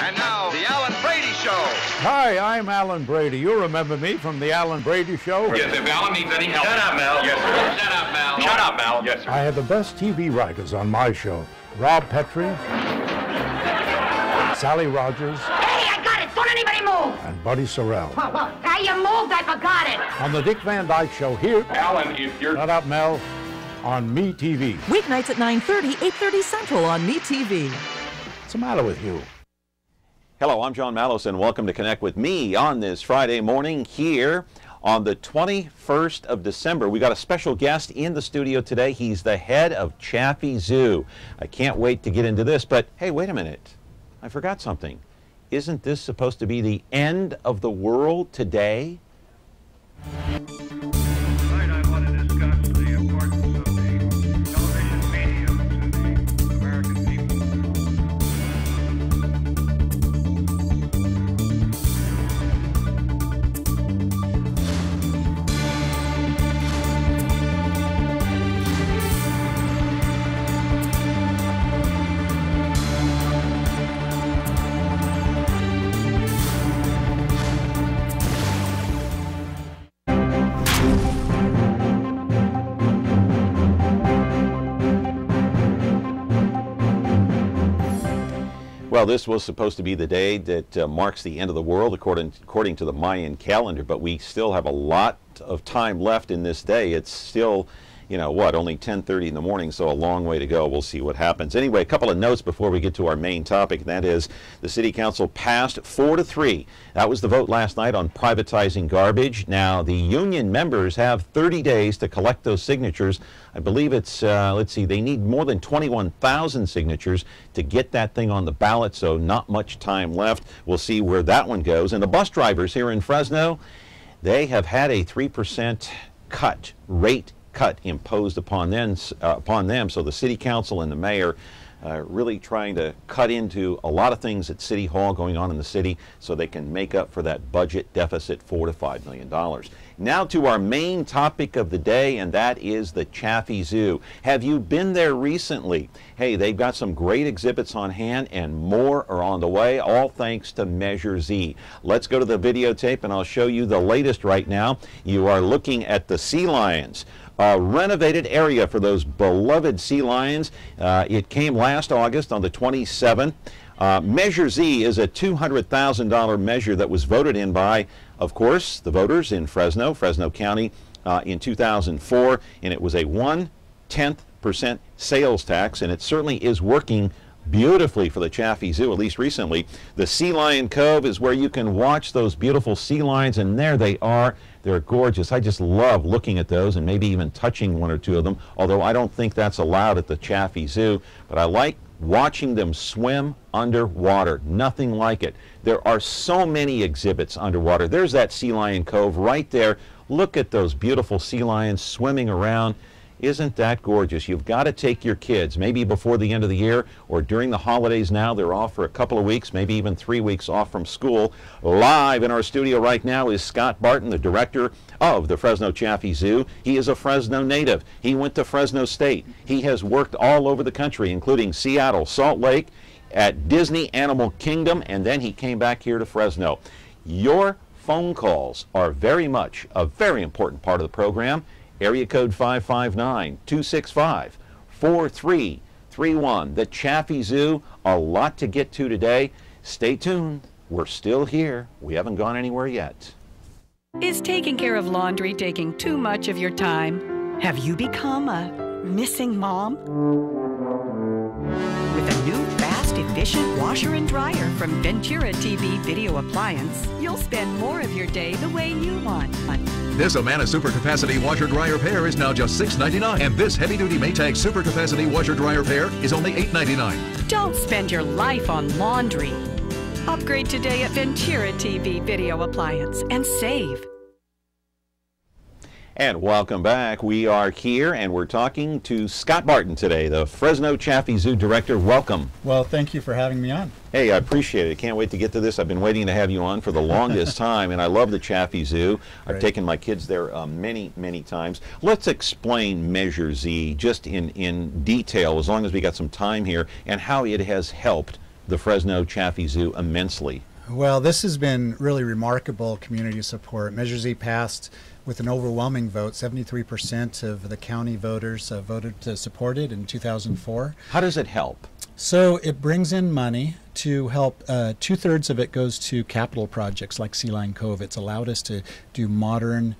And now, the Alan Brady Show. Hi, I'm Alan Brady. You remember me from the Alan Brady Show? Yes, if Alan needs any help. Shut up, Mel. Yes, sir. Shut up, Mel. Shut up, Mel. Yes, sir. I have the best TV writers on my show. Rob Petrie, Sally Rogers, Hey, I got it! Don't anybody move! and Buddy Sorrell. Well, how you moved, I forgot it! On the Dick Van Dyke Show here, Alan, if you're... Shut Up, Mel, on Me TV. Weeknights at 9:30, 8:30 Central on Me TV. What's the matter with you? Hello, I'm John Malos, and welcome to Connect with me on this Friday morning here on the 21st of December. We got a special guest in the studio today. He's the head of Chaffee Zoo. I can't wait to get into this, but hey, wait a minute. I forgot something. Isn't this supposed to be the end of the world today? Tonight I want to discuss the importance of the television medium to the American people. Well, this was supposed to be the day that marks the end of the world according to the Mayan calendar, but we still have a lot of time left in this day. It's still, you know, what, only 10:30 in the morning, so a long way to go. We'll see what happens. Anyway, a couple of notes before we get to our main topic, and that is the City Council passed 4-3. That was the vote last night on privatizing garbage. Now, the union members have 30 days to collect those signatures. I believe it's, let's see, they need more than 21,000 signatures to get that thing on the ballot, so not much time left. We'll see where that one goes. And the bus drivers here in Fresno, they have had a 3% rate cut imposed upon them. So the city council and the mayor really trying to cut into a lot of things at City Hall going on in the city so they can make up for that budget deficit, $4 to $5 million. Now to our main topic of the day, and that is the Chaffee Zoo. Have you been there recently? Hey, they've got some great exhibits on hand and more are on the way, all thanks to Measure Z. Let's go to the videotape and I'll show you the latest right now. You are looking at the sea lions. A renovated area for those beloved sea lions. It came last August on the 27th. Measure Z is a $200,000 measure that was voted in by, of course, the voters in Fresno County in 2004, and it was a 1/10% sales tax, and it certainly is working beautifully for the Chaffee Zoo, at least recently. The Sea Lion Cove is where you can watch those beautiful sea lions, and there they are. They're gorgeous. I just love looking at those and maybe even touching one or two of them, although I don't think that's allowed at the Chaffee Zoo. But I like watching them swim underwater. Nothing like it. There are so many exhibits underwater. There's that Sea Lion Cove right there. Look at those beautiful sea lions swimming around. Isn't that gorgeous? You've got to take your kids, maybe before the end of the year or during the holidays now. They're off for a couple of weeks, maybe even 3 weeks off from school. Live in our studio right now is Scott Barton, the director of the Fresno Chaffee Zoo. He is a Fresno native. He went to Fresno State. He has worked all over the country, including Seattle, Salt Lake, at Disney Animal Kingdom, and then he came back here to Fresno. Your phone calls are very much a very important part of the program. Area code 559-265-4331. The Chaffee Zoo, a lot to get to today. Stay tuned. We're still here. We haven't gone anywhere yet. Is taking care of laundry taking too much of your time? Have you become a missing mom? With a new fast, efficient washer and dryer from Ventura TV Video Appliance, you'll spend more of your day the way you want. This Amana Super Capacity Washer Dryer Pair is now just $6.99, and this heavy-duty Maytag Super Capacity Washer Dryer Pair is only $8.99. Don't spend your life on laundry. Upgrade today at Ventura TV Video Appliance and save. And welcome back. We are here and we're talking to Scott Barton today, the Fresno Chaffee Zoo director. Welcome. Well, thank you for having me on. Hey, I appreciate it. I can't wait to get to this. I've been waiting to have you on for the longest time, and I love the Chaffee Zoo. I've taken my kids there many, many times. Let's explain Measure Z just in detail, as long as we got some time here, and how it has helped the Fresno Chaffee Zoo immensely. Well, this has been really remarkable community support. Measure Z passed with an overwhelming vote. 73% of the county voters voted to support it in 2004. How does it help? So it brings in money to help. 2/3 of it goes to capital projects like Sea Lion Cove. It's allowed us to do modern,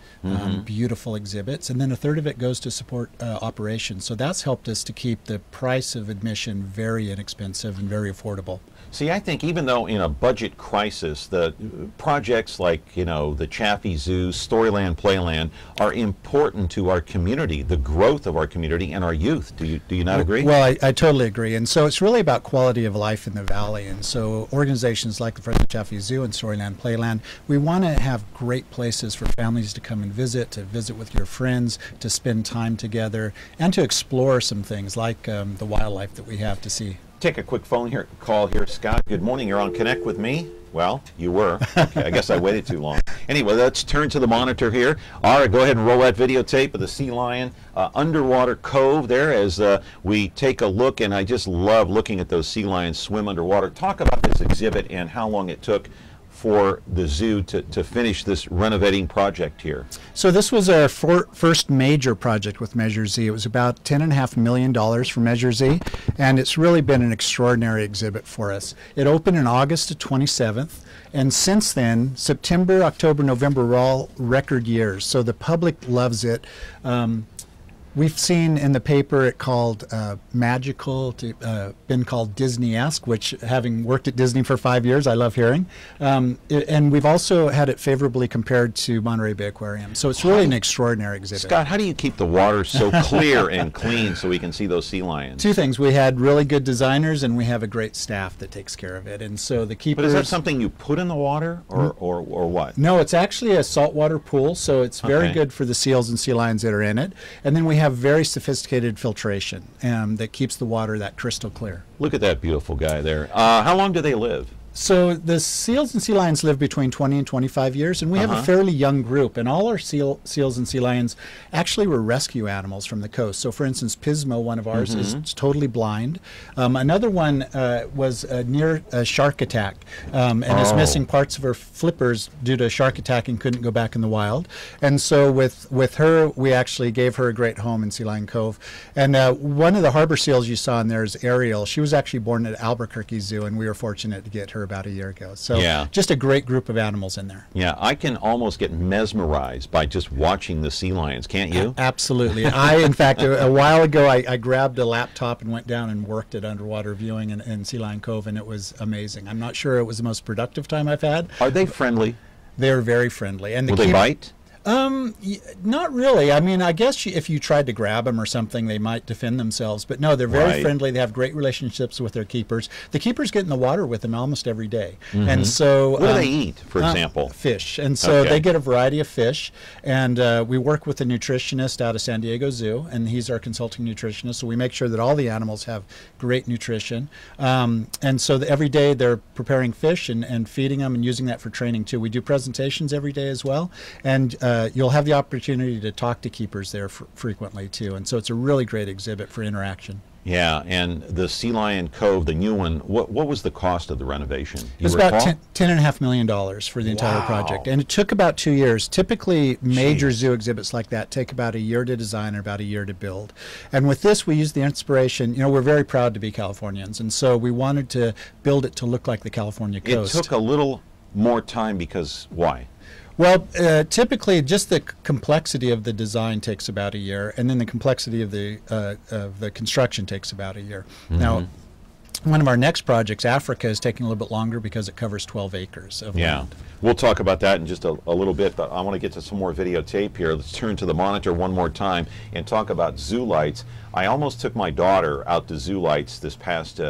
beautiful exhibits. And then 1/3 of it goes to support operations. So that's helped us to keep the price of admission very inexpensive and very affordable. See, I think even though in a budget crisis, the projects like, you know, the Chaffee Zoo, Storyland, Playland are important to our community, the growth of our community and our youth. Do you not agree? Well, I totally agree. And so it's really about quality of life in the valley. And so organizations like the Fresno Chaffee Zoo and Storyland, Playland, we want to have great places for families to come and visit, to visit with your friends, to spend time together, and to explore some things like the wildlife that we have to see. Take a quick phone call here, Scott. Good morning. You're on Connect with me. Well, you were. Okay, I guess I waited too long. Anyway, let's turn to the monitor here. All right, go ahead and roll that videotape of the sea lion underwater cove there as we take a look. And I just love looking at those sea lions swim underwater. Talk about this exhibit and how long it took for the zoo to finish this renovating project here. So this was our first major project with Measure Z. It was about $10.5 million for Measure Z, and it's really been an extraordinary exhibit for us. It opened in August of 27th, and since then, September, October, November were all record years, so the public loves it. We've seen in the paper it called magical, been called Disney-esque, which having worked at Disney for 5 years, I love hearing. And we've also had it favorably compared to Monterey Bay Aquarium. So it's really an extraordinary exhibit. Scott, how do you keep the water so clear and clean so we can see those sea lions? Two things. We had really good designers, and we have a great staff that takes care of it. And so the keepers... But is that something you put in the water, or what? No, it's actually a saltwater pool, so it's very good for the seals and sea lions that are in it. And then we have very sophisticated filtration that keeps the water that crystal clear. Look at that beautiful guy there. How long do they live? So the seals and sea lions live between 20 and 25 years, and we have a fairly young group. And all our seals and sea lions actually were rescue animals from the coast. So, for instance, Pismo, one of ours, is totally blind. Another one was near a shark attack and is missing parts of her flippers due to a shark attack and couldn't go back in the wild. And so with her, we actually gave her a great home in Sea Lion Cove. And one of the harbor seals you saw in there is Ariel. She was actually born at Albuquerque Zoo, and we were fortunate to get her about a year ago. So just a great group of animals in there. Yeah, I can almost get mesmerized by just watching the sea lions, can't you? Absolutely. In fact, a while ago, I grabbed a laptop and went down and worked at underwater viewing in Sea Lion Cove, and it was amazing. I'm not sure it was the most productive time I've had. Are they friendly? They're very friendly. And will they bite? Not really. I mean, I guess if you tried to grab them or something, they might defend themselves. But no, they're very friendly. They have great relationships with their keepers. The keepers get in the water with them almost every day. And so, what do they eat, for example? Fish. And so they get a variety of fish. And we work with a nutritionist out of San Diego Zoo, and he's our consulting nutritionist. So we make sure that all the animals have great nutrition. And so every day they're preparing fish and feeding them and using that for training too. We do presentations every day as well. And you'll have the opportunity to talk to keepers there frequently too, and so it's a really great exhibit for interaction. Yeah, and the Sea Lion Cove, the new one, what was the cost of the renovation? It was about $10.5 million for the entire project, and it took about 2 years. Typically, major zoo exhibits like that take about a year to design or about a year to build. And with this, we used the inspiration. You know, we're very proud to be Californians, and so we wanted to build it to look like the California coast. It took a little more time because why? Well, typically, just the complexity of the design takes about a year, and then the complexity of the construction takes about a year. Now, one of our next projects, Africa, is taking a little bit longer because it covers 12 acres of land. We'll talk about that in just a little bit, but I want to get to some more videotape here. Let's turn to the monitor one more time and talk about zoo lights. I almost took my daughter out to zoo lights this past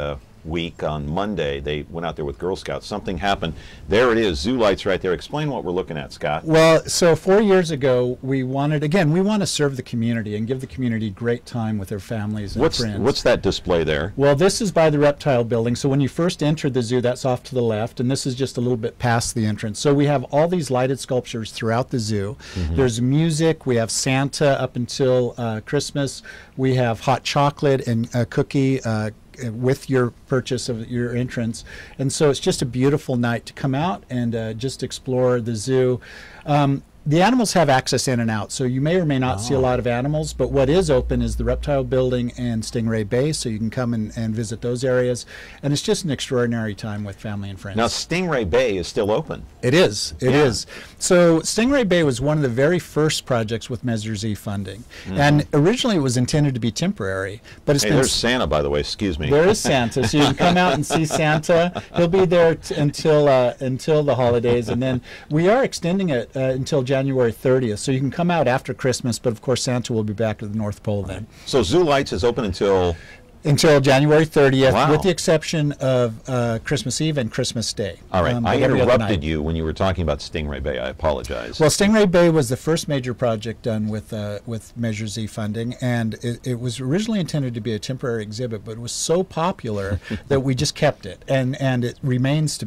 week on Monday. They went out there with Girl Scouts. Something happened. There it is, zoo lights right there. Explain what we're looking at, Scott. Well, so 4 years ago, we wanted, again, we want to serve the community and give the community great time with their families and friends. What's that display there? Well, this is by the reptile building. So when you first enter the zoo, that's off to the left, and this is just a little bit past the entrance. So we have all these lighted sculptures throughout the zoo. There's music. We have Santa up until Christmas. We have hot chocolate and a cookie with your purchase of your entrance. And so it's just a beautiful night to come out and just explore the zoo. The animals have access in and out, so you may or may not see a lot of animals, but what is open is the reptile building and Stingray Bay, so you can come and visit those areas. And it's just an extraordinary time with family and friends. Now, Stingray Bay is still open. It is. It is. So Stingray Bay was one of the very first projects with Measure Z funding. And originally it was intended to be temporary, but it's been... There's Santa, by the way, excuse me. There is Santa, so you can come out and see Santa. He'll be there until the holidays, and then we are extending it until January 30th, so you can come out after Christmas, but of course Santa will be back at the North Pole then. So Zoo Lights is open until January 30th, wow. with the exception of Christmas Eve and Christmas Day. All right, I interrupted you when you were talking about Stingray Bay. I apologize. Well, Stingray Bay was the first major project done with Measure Z funding, and it was originally intended to be a temporary exhibit, but it was so popular that we just kept it, and it remains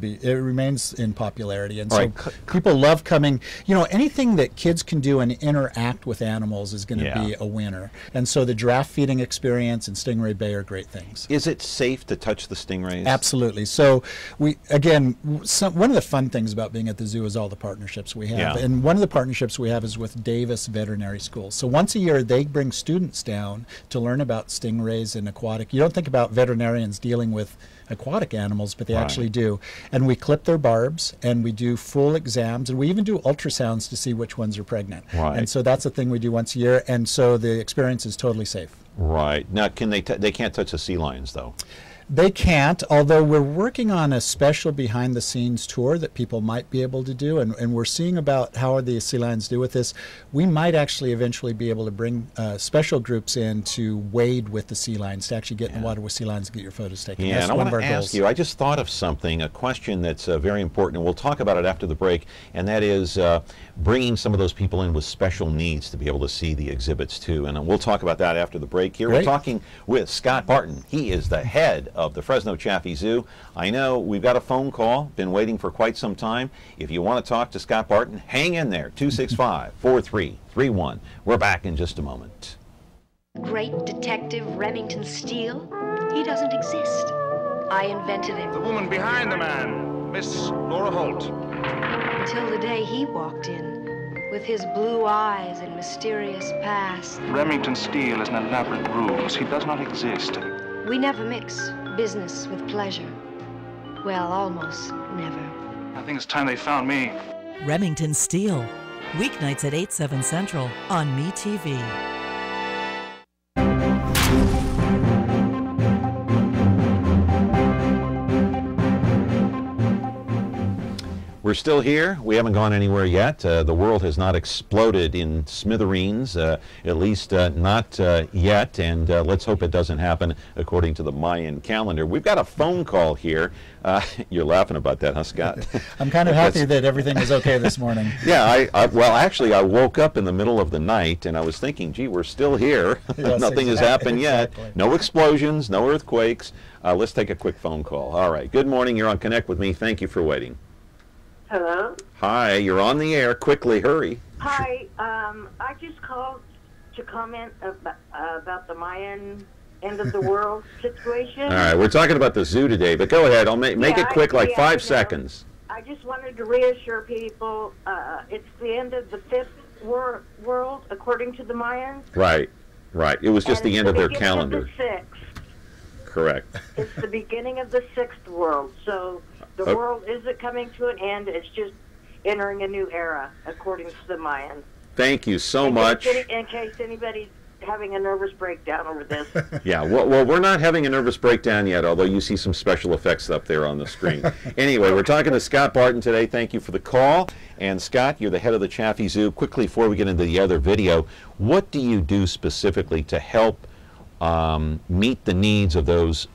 in popularity, and so people love coming. You know, anything that kids can do and interact with animals is going to be a winner, and so the giraffe feeding experience and Stingray Bay are great things. Is it safe to touch the stingrays? Absolutely. So one of the fun things about being at the zoo is all the partnerships we have. And one of the partnerships we have is with Davis Veterinary School. So once a year they bring students down to learn about stingrays and aquatic. You don't think about veterinarians dealing with aquatic animals, but they actually do. And we clip their barbs, and we do full exams, and we even do ultrasounds to see which ones are pregnant. Right. And so that's a thing we do once a year, and so the experience is totally safe. Right. Now, they can't touch the sea lions, though? They can't, although we're working on a special behind-the-scenes tour that people might be able to do, and we're seeing about how the sea lions do with this. We might actually eventually be able to bring special groups in to wade with the sea lions, to actually get in the water with sea lions and get your photos taken. Yeah, that's and I one want of to our ask goals. you, I just thought of something, a question that's very important, and we'll talk about it after the break, and that is bringing some of those people in with special needs to be able to see the exhibits too, and we'll talk about that after the break. Here we're talking with Scott Barton. He is the head of the Fresno Chaffee Zoo. I know we've got a phone call, been waiting for quite some time. If you want to talk to Scott Barton, hang in there, 265-4331. We're back in just a moment. Great Detective Remington Steele? He doesn't exist. I invented him. The woman behind the man, Miss Laura Holt. Until the day he walked in, with his blue eyes and mysterious past. Remington Steele is an elaborate ruse. He does not exist. We never mix business with pleasure. Well, almost never. I think it's time they found me. Remington Steele. Weeknights at 8, 7 Central on MeTV. We're still here. We haven't gone anywhere yet. The world has not exploded in smithereens, at least not yet, and let's hope it doesn't happen according to the Mayan calendar. We've got a phone call here. You're laughing about that, huh, Scott? I'm kind of happy that everything was okay this morning. Yeah, well, actually, I woke up in the middle of the night, and I was thinking, gee, we're still here. Yes, Nothing has happened yet. exactly. No explosions, no earthquakes. Let's take a quick phone call. All right. Good morning. You're on Connect with Me. Thank you for waiting. Hello? Hi, you're on the air. Quickly, hurry. Hi, I just called to comment about the Mayan end of the world situation. All right, we're talking about the zoo today, but go ahead. I'll make it quick, like 5 seconds. I just wanted to reassure people it's the end of the fifth world, according to the Mayans. Right. It was just the end of their calendar. Of the sixth. Correct. It's the beginning of the sixth world, so the world isn't coming to an end. It's just entering a new era, according to the Mayans. Thank you so much. In case anybody's having a nervous breakdown over this. Yeah, well, we're not having a nervous breakdown yet, although you see some special effects up there on the screen. Anyway, we're talking to Scott Barton today. Thank you for the call. And Scott, you're the head of the Chaffee Zoo. Quickly, before we get into the other video, what do you do specifically to help meet the needs of those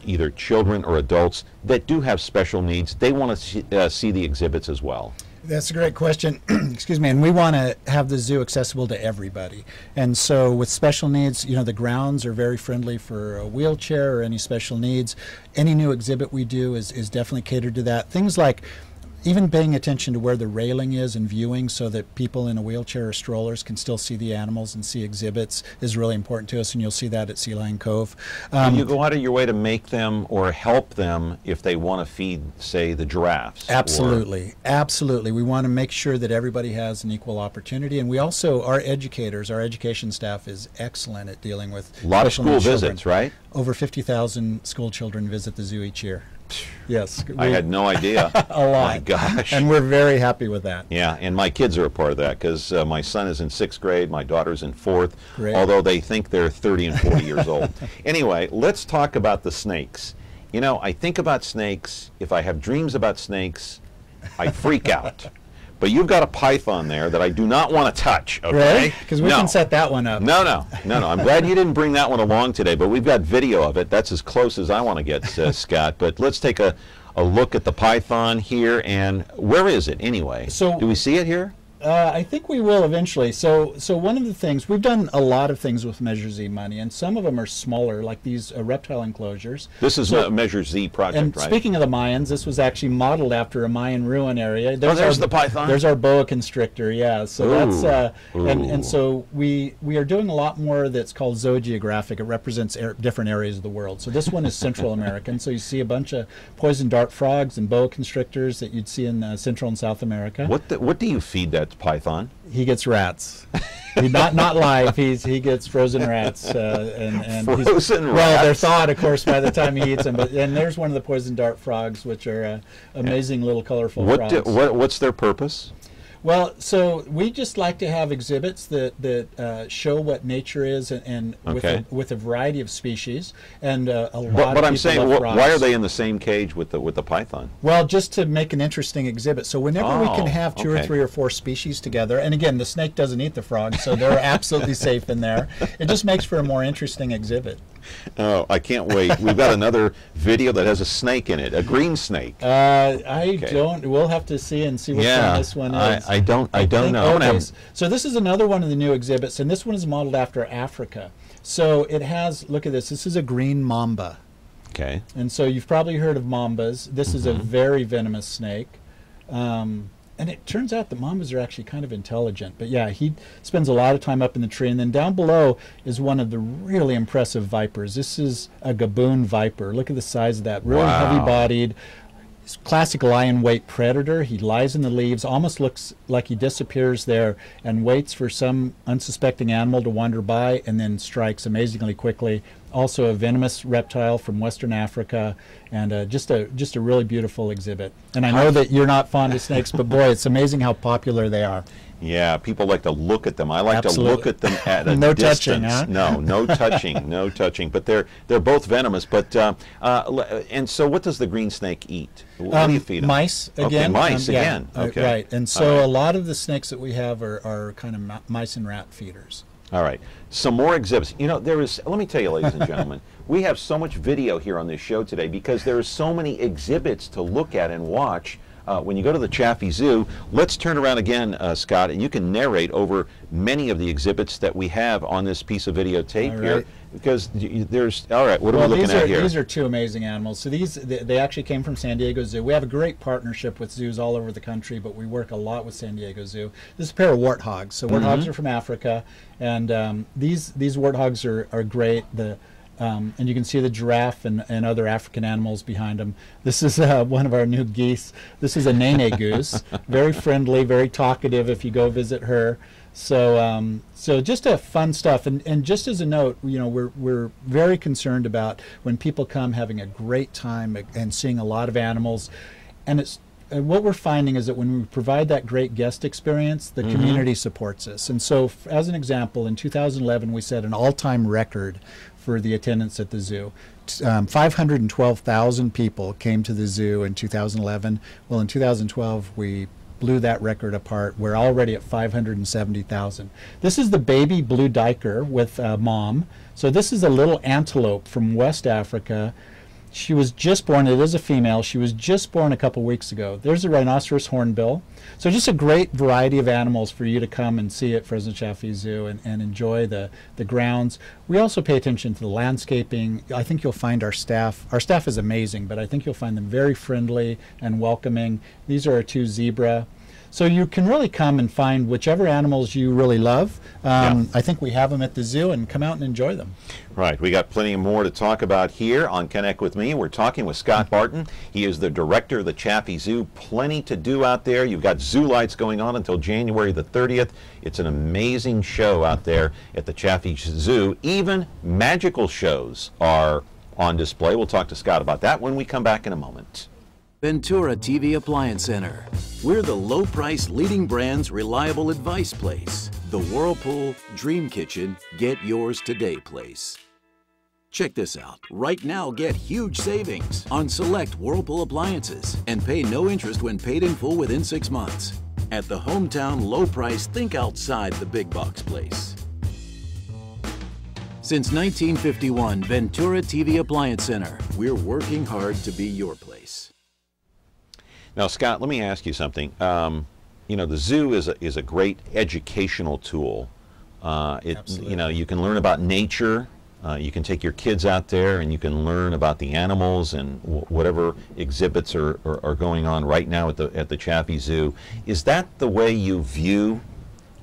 either children or adults that do have special needs? They want to see the exhibits as well. That's a great question. Excuse me. And we want to have the zoo accessible to everybody. And so with special needs, you know, the grounds are very friendly for a wheelchair or any special needs. Any new exhibit we do is definitely catered to that. Things like even paying attention to where the railing is and viewing so that people in a wheelchair or strollers can still see the animals and see exhibits is really important to us, and you'll see that at Sea Lion Cove. And you go out of your way to make them or help them if they want to feed, say, the giraffes. Absolutely. Absolutely. We want to make sure that everybody has an equal opportunity, and we also, our educators, our education staff is excellent at dealing with a lot of school visits, right? Over 50,000 school children visit the zoo each year. Yes. I had no idea. A lot. My gosh. And we're very happy with that. Yeah, and my kids are a part of that because my son is in 6th grade, my daughter's in 4th, Great. although they think they're 30 and 40 years old. Anyway, let's talk about the snakes. You know, I think about snakes. If I have dreams about snakes, I freak out. But you've got a python there that I do not want to touch, okay? Really? Because we can set that one up. No. I'm glad you didn't bring that one along today, but we've got video of it. That's as close as I want to get, Scott. But let's take a look at the python here. And where is it anyway? So, do we see it here? I think we will eventually. So one of the things, we've done a lot of things with Measure Z money, and some of them are smaller, like these reptile enclosures. This is a Measure Z project, and right? Speaking of the Mayans, this was actually modeled after a Mayan ruin area. There's the python. There's our boa constrictor, yeah. So that's and so we are doing a lot more that's called zoogeographic. It represents different areas of the world. So this one is Central American. So you see a bunch of poison dart frogs and boa constrictors that you'd see in Central and South America. What do you feed that python? He gets rats. Not live. He gets frozen rats. And frozen rats. Well, they're thawed, of course, by the time he eats them. And there's one of the poison dart frogs, which are amazing little colorful frogs. What's their purpose? Well, so we just like to have exhibits that show what nature is, and with a variety of species, and a lot. But I'm saying, why are they in the same cage with the python? Well, just to make an interesting exhibit. So whenever we can have two or 3 or 4 species together, and again, the snake doesn't eat the frog, so they're absolutely safe in there. It just makes for a more interesting exhibit. Oh, I can't wait. We've got another video that has a snake in it, a green snake. Don't. We'll have to see and see which one this one is. I don't know. Okay. So this is another one of the new exhibits, and this one is modeled after Africa. So it has, look at this. This is a green mamba. Okay. And so you've probably heard of mambas. This is a very venomous snake. And it turns out that mambas are actually kind of intelligent. But yeah, he spends a lot of time up in the tree. And then down below is one of the really impressive vipers. This is a Gaboon Viper. Look at the size of that. Really heavy-bodied, classic lion weight predator. He lies in the leaves, almost looks like he disappears there and waits for some unsuspecting animal to wander by and then strikes amazingly quickly. Also a venomous reptile from Western Africa, and just a really beautiful exhibit. And I know that you're not fond of snakes, but boy, it's amazing how popular they are. Yeah, people like to look at them. I like to look at them at a no distance. Touching, huh? No touching, no touching. But they're both venomous. But and so, what does the green snake eat? What do you feed them? Mice again. Okay, mice again. Yeah, okay, right. And so a lot of the snakes that we have are kind of mice and rat feeders. All right, some more exhibits. You know, let me tell you, ladies and gentlemen, we have so much video here on this show today because there are so many exhibits to look at and watch. When you go to the Chaffee Zoo, let's turn around again, Scott, and you can narrate over many of the exhibits that we have on this piece of videotape here. Because there's, all right, what are we looking at here? These are 2 amazing animals. So they actually came from San Diego Zoo. We have a great partnership with zoos all over the country, but we work a lot with San Diego Zoo. This is a pair of warthogs. So warthogs are from Africa, and these warthogs are great. And you can see the giraffe and other African animals behind them. This is one of our new geese. This is a nene goose, very friendly, very talkative if you go visit her. So so just a fun stuff. And just as a note, you know, we're very concerned about when people come having a great time and seeing a lot of animals. And what we're finding is that when we provide that great guest experience, the community supports us. And so, as an example, in 2011, we set an all-time record for the attendance at the zoo. 512,000 people came to the zoo in 2011. Well, in 2012, we blew that record apart. We're already at 570,000. This is the baby blue duiker with mom. So this is a little antelope from West Africa. She was just born. It is a female. She was just born a couple weeks ago. There's a rhinoceros hornbill. So just a great variety of animals for you to come and see at Fresno Chaffee Zoo and enjoy the grounds. We also pay attention to the landscaping. I think you'll find our staff. Our staff is amazing, but I think you'll find them very friendly and welcoming. These are our 2 zebra. So you can really come and find whichever animals you really love. I think we have them at the zoo, and come out and enjoy them. Right. We got plenty more to talk about here on Connect With Me. We're talking with Scott Barton. He is the director of the Chaffee Zoo. Plenty to do out there. You've got zoo lights going on until January the 30th. It's an amazing show out there at the Chaffee Zoo. Even magical shows are on display. We'll talk to Scott about that when we come back in a moment. Ventura TV Appliance Center. We're the low price leading brands reliable advice place. The Whirlpool Dream Kitchen Get Yours Today place. Check this out. Right now get huge savings on select Whirlpool appliances and pay no interest when paid in full within 6 months. At the hometown low price think outside the big box place. Since 1951, Ventura TV Appliance Center. We're working hard to be your place. Now, Scott, let me ask you something. You know, the zoo is a great educational tool. You know, you can learn about nature. You can take your kids out there and you can learn about the animals and whatever exhibits are going on right now at the Chaffee Zoo. Is that the way you view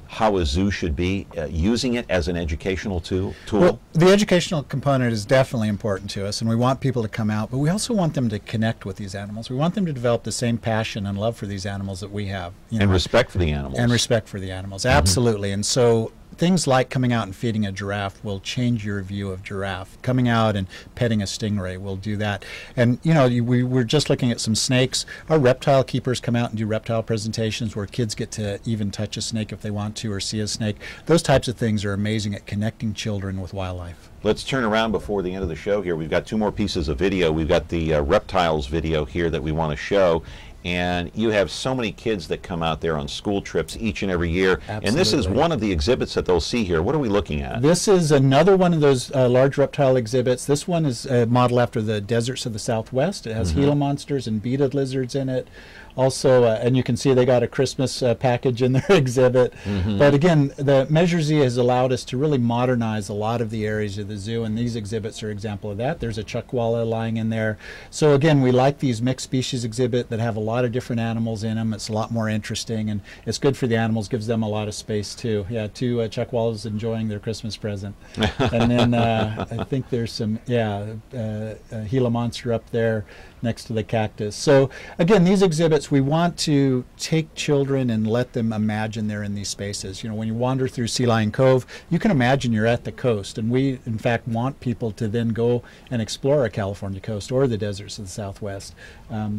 how a zoo should be, using it as an educational tool? Well, the educational component is definitely important to us, and we want people to come out, but we also want them to connect with these animals. We want them to develop the same passion and love for these animals that we have. And respect for the animals. And respect for the animals, absolutely. And so things like coming out and feeding a giraffe will change your view of giraffe. Coming out and petting a stingray will do that. And, you know, we were just looking at some snakes. Our reptile keepers come out and do reptile presentations where kids get to even touch a snake if they want to, or see a snake. Those types of things are amazing at connecting children with wildlife. Let's turn around before the end of the show here. We've got 2 more pieces of video. We've got the reptiles video here that we want to show. And you have so many kids that come out there on school trips each and every year. Absolutely. And this is one of the exhibits that they'll see here. What are we looking at? This is another one of those large reptile exhibits. This one is modeled after the deserts of the Southwest. It has Gila monsters and beaded lizards in it. Also, and you can see they got a Christmas package in their exhibit. But again, the Measure Z has allowed us to really modernize a lot of the areas of the zoo, and these exhibits are an example of that. There's a chuckwalla lying in there. So again, we like these mixed species exhibit that have a lot of different animals in them. It's a lot more interesting, and it's good for the animals, gives them a lot of space too. Yeah, 2 chuckwallas enjoying their Christmas present. And then I think there's some, a Gila monster up there next to the cactus. So again, these exhibits, we want to take children and let them imagine they're in these spaces. You know, when you wander through Sea Lion Cove, you can imagine you're at the coast, and we in fact want people to then go and explore a California coast or the deserts of the Southwest.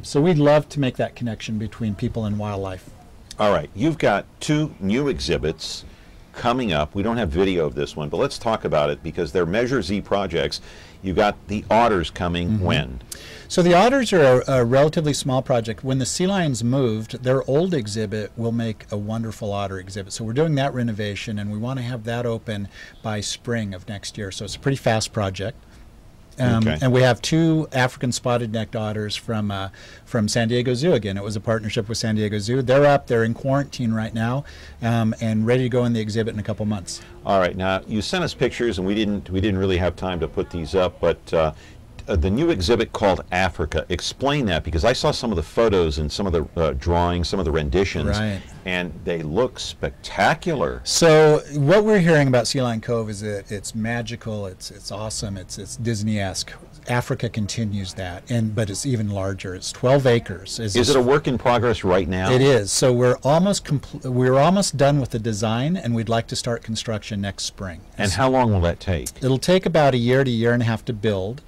So we'd love to make that connection between people and wildlife. All right, you've got 2 new exhibits coming up. We don't have video of this one, but let's talk about it because they're Measure Z projects. You got the Otters coming when? So the Otters are a relatively small project. When the sea lions moved, their old exhibit will make a wonderful otter exhibit. So we're doing that renovation, and we want to have that open by spring of next year. So it's a pretty fast project. And we have 2 African spotted-necked otters from San Diego Zoo again. It was a partnership with San Diego Zoo. They're up, they're in quarantine right now, and ready to go in the exhibit in a couple months. All right, now you sent us pictures, and we didn't really have time to put these up, but the new exhibit called Africa. Explain that, because I saw some of the photos and some of the drawings, some of the renditions, and they look spectacular. So what we're hearing about Sea Lion Cove is that it's magical, it's awesome, it's Disney-esque. Africa continues that, but it's even larger. It's 12 acres. Is it a work in progress right now? It is. So we're almost done with the design, and we'd like to start construction next spring. And how long will that take? It'll take about a year to year and a half to build.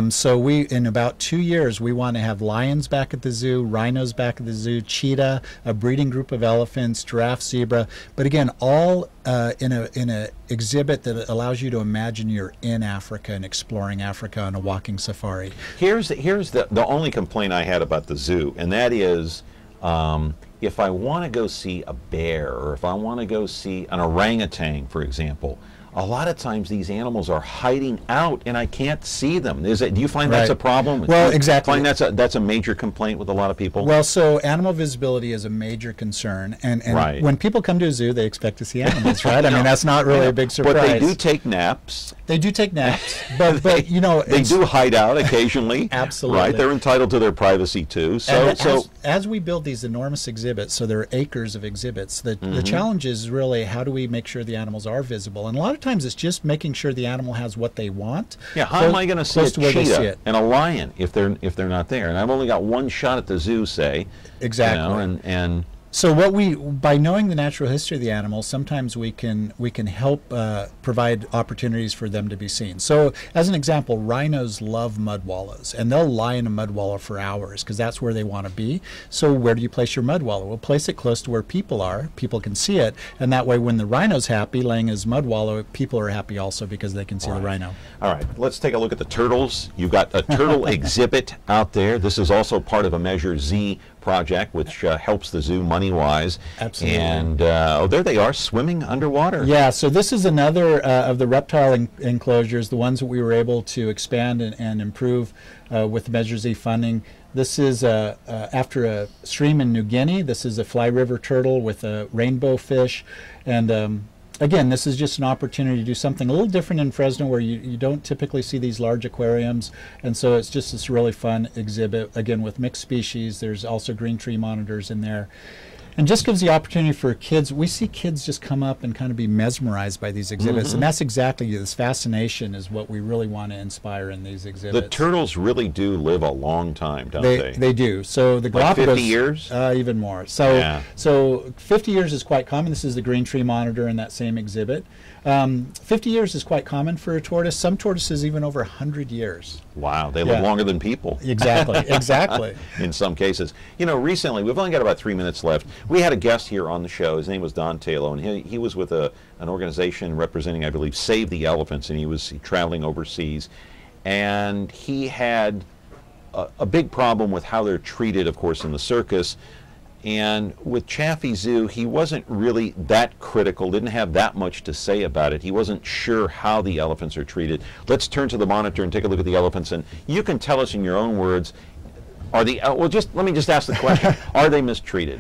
So in about 2 years, we want to have lions back at the zoo, rhinos back at the zoo, cheetah, a breeding group of elephants, giraffe, zebra. But again, all in a exhibit that allows you to imagine you're in Africa and exploring Africa on a walking safari. Here's the only complaint I had about the zoo, and that is if I want to go see a bear, or if I want to go see an orangutan, for example, a lot of times these animals are hiding out and I can't see them. Do you find that's a problem? Well, Do you exactly. find that's a major complaint with a lot of people? Well, so animal visibility is a major concern, and when people come to a zoo, they expect to see animals, right? I mean, that's not really a big surprise. But they do take naps. They do take naps, but you know, they do hide out occasionally. Absolutely, right? They're entitled to their privacy too. So, as we build these enormous exhibits, so there are acres of exhibits. The challenge is really how do we make sure the animals are visible, and a lot of times it's just making sure the animal has what they want. Yeah, how am I going to see a cheetah and a lion if they're not there? And I've only got one shot at the zoo, say. Exactly. You know, and so by knowing the natural history of the animals, sometimes we can help provide opportunities for them to be seen. So as an example, rhinos love mud wallows, and they'll lie in a mud wallow for hours because that's where they want to be. So where do you place your mud wallow? Well, place it close to where people are. People can see it, and that way when the rhino's happy laying his mud wallow, people are happy also because they can see the rhino. All right, let's take a look at the turtles. You've got a turtle exhibit out there. This is also part of a Measure Z project, which helps the zoo money-wise. Absolutely. And there they are, swimming underwater. Yeah, so this is another of the reptile enclosures, the ones that we were able to expand and improve with Measure Z funding. This is after a stream in New Guinea. This is a fly river turtle with a rainbow fish. And again, this is just an opportunity to do something a little different in Fresno where you don't typically see these large aquariums. And so it's just this really fun exhibit, again, with mixed species. There's also green tree monitors in there. And just gives the opportunity for kids. We see kids just come up and kind of be mesmerized by these exhibits. And that's exactly this fascination is what we really want to inspire in these exhibits. The turtles really do live a long time, don't they? They do. So the Galapagos, like 50 years? Even more. So, so 50 years is quite common. This is the green tree monitor in that same exhibit. 50 years is quite common for a tortoise. Some tortoises even over 100 years. Wow, they live longer than people. Exactly, exactly. In some cases. You know, recently, we've only got about 3 minutes left. We had a guest here on the show. His name was Don Talo, and he was with an organization representing, I believe, Save the Elephants, and he was traveling overseas. And he had a big problem with how they're treated, of course, in the circus. And with Chaffee Zoo, he wasn't really that critical, didn't have that much to say about it. He wasn't sure how the elephants are treated. Let's turn to the monitor and take a look at the elephants, and you can tell us in your own words, let me just ask the question, are they mistreated?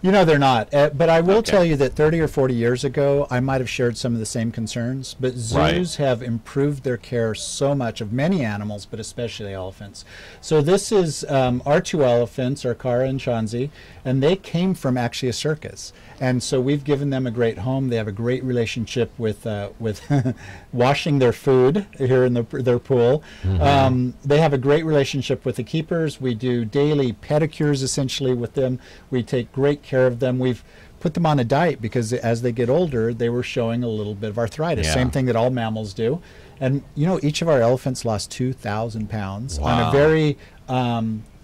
You know, they're not. But I will tell you that 30 or 40 years ago, I might have shared some of the same concerns. But zoos have improved their care so much of many animals, but especially elephants. So this is our two elephants, Arkara and Shanzi, and they came from actually a circus. And so we've given them a great home. They have a great relationship with washing their food here in their pool. They have a great relationship with the keepers. We do daily pedicures essentially with them. We take great care of them. We've put them on a diet because as they get older, they were showing a little bit of arthritis. Same thing that all mammals do. And you know, each of our elephants lost 2,000 pounds on a very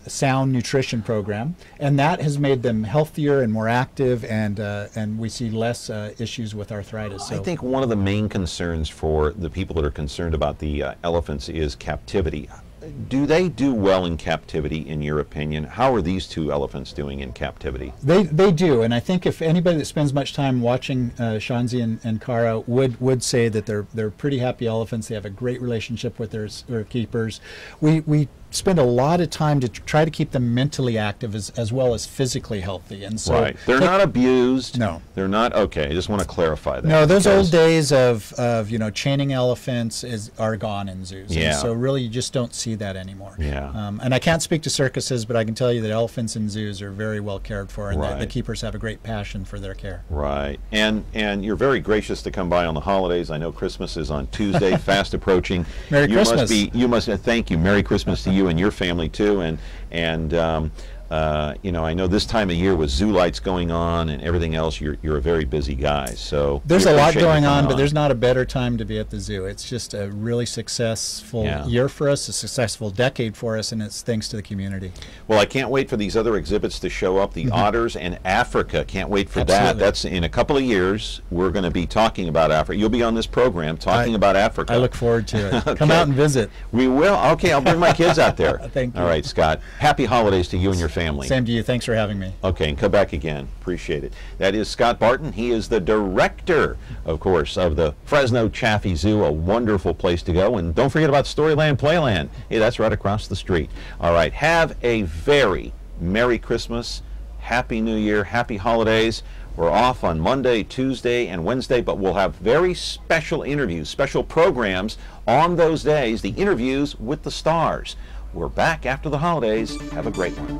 sound nutrition program, and that has made them healthier and more active, and we see less issues with arthritis. So I think one of the main concerns for the people that are concerned about the elephants is captivity. Do they do well in captivity, in your opinion? How are these two elephants doing in captivity? They do, and I think if anybody that spends much time watching Shanzi and Kara would say that they're pretty happy elephants. They have a great relationship with their keepers. We spend a lot of time to try to keep them mentally active as well as physically healthy, and so they're not abused. No, they're not. Okay, I just want to clarify that. No, those old days of chaining elephants are gone in zoos. Yeah. And so really, you just don't see that anymore. Yeah. And I can't speak to circuses, but I can tell you that elephants in zoos are very well cared for, and the keepers have a great passion for their care. Right. And you're very gracious to come by on the holidays. I know Christmas is on Tuesday, fast approaching. Merry Christmas. You must thank you. Merry Christmas to you and your family too, and you know, I know this time of year with zoo lights going on and everything else, you're a very busy guy. So there's a lot going on, but there's not a better time to be at the zoo. It's just a really successful year for us, a successful decade for us, and it's thanks to the community. Well, I can't wait for these other exhibits to show up. The otters and Africa. Can't wait for that. That's in a couple of years. We're going to be talking about Africa. You'll be on this program talking about Africa. I look forward to it. Come out and visit. We will. Okay, I'll bring my kids out there. Thank you. All right, Scott. Happy holidays to you and your family. family. Same to you. Thanks for having me. Okay, and come back again. Appreciate it. That is Scott Barton. He is the director, of course, of the Fresno Chaffee Zoo, a wonderful place to go. And don't forget about Storyland Playland. Hey, that's right across the street. All right, have a very Merry Christmas, Happy New Year, Happy Holidays. We're off on Monday, Tuesday, and Wednesday, but we'll have very special interviews, special programs on those days, the interviews with the stars. We're back after the holidays. Have a great one.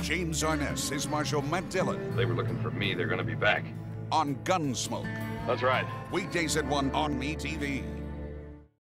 James Arness is Marshal Matt Dillon. They were looking for me. They're going to be back. On Gunsmoke. That's right. Weekdays at 1 on MeTV.